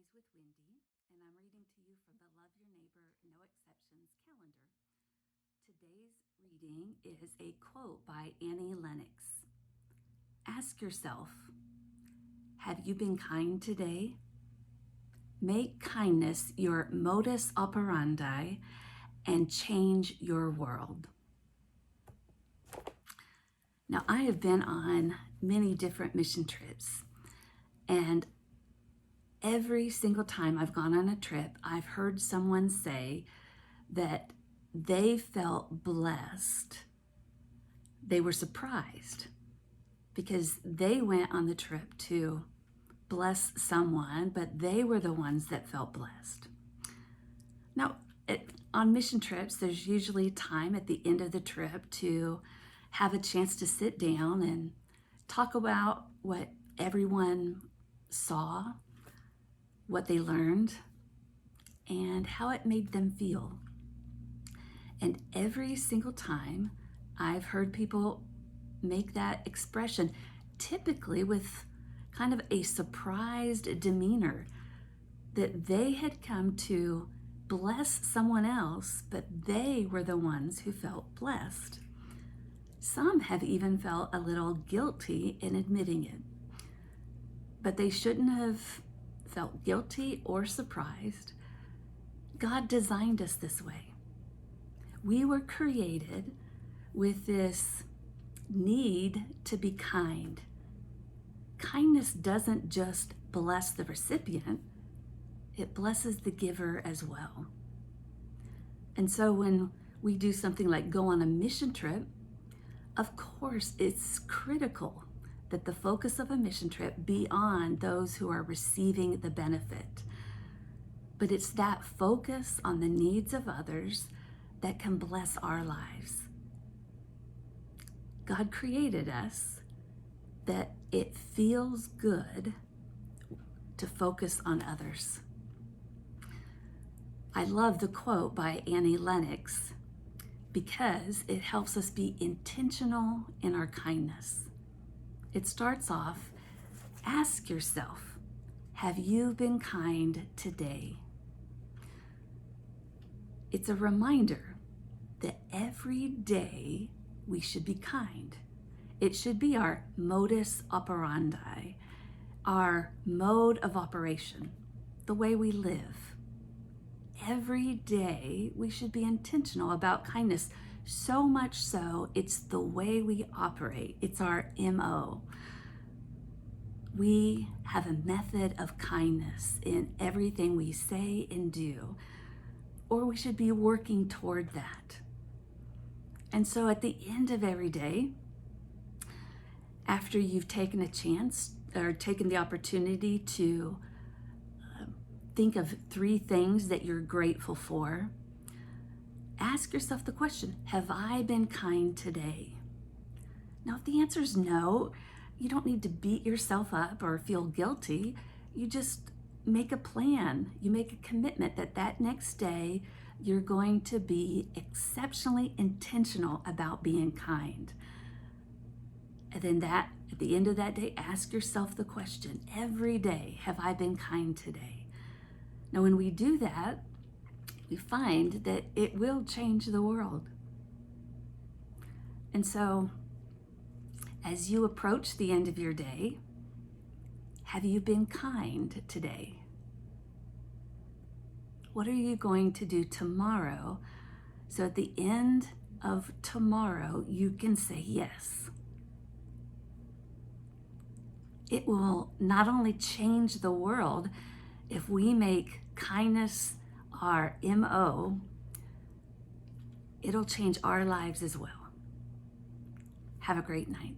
Weekdays with Wendy, and I'm reading to you from the Love Your Neighbor, No Exceptions calendar. Today's reading is a quote by Lennox. Ask yourself, have you been kind today? Make kindness your modus operandi and change your world. Now, I have been on many different mission trips, and every single time I've gone on a trip, I've heard someone say that they felt blessed. They were surprised because they went on the trip to bless someone, but they were the ones that felt blessed. Now, on mission trips, there's usually time at the end of the trip to have a chance to sit down and talk about what everyone saw, what they learned, and how it made them feel. And every single time I've heard people make that expression, typically with kind of a surprised demeanor, that they had come to bless someone else, but they were the ones who felt blessed. Some have even felt a little guilty in admitting it, but they shouldn't have felt guilty or surprised. God designed us this way. We were created with this need to be kind. Kindness doesn't just bless the recipient, it blesses the giver as well. And so when we do something like go on a mission trip, of course it's critical that the focus of a mission trip be on those who are receiving the benefit. But it's that focus on the needs of others that can bless our lives. God created us that it feels good to focus on others. I love the quote by Lennox because it helps us be intentional in our kindness. It starts off, ask yourself, have you been kind today? It's a reminder that every day we should be kind. It should be our modus operandi, our mode of operation, the way we live. Every day we should be intentional about kindness, so much so it's the way we operate. It's our MO. We have a method of kindness in everything we say and do, or we should be working toward that. And so at the end of every day, after you've taken a chance or taken the opportunity to think of 3 things that you're grateful for, ask yourself the question, have I been kind today? Now, if the answer is no, you don't need to beat yourself up or feel guilty. You just make a plan. You make a commitment that next day you're going to be exceptionally intentional about being kind. And then at the end of that day, ask yourself the question, every day, have I been kind today? Now, when we do that, we find that it will change the world. And so, as you approach the end of your day, have you been kind today? What are you going to do tomorrow so at the end of tomorrow you can say yes? It will not only change the world if we make kindness our MO, it'll change our lives as well. Have a great night.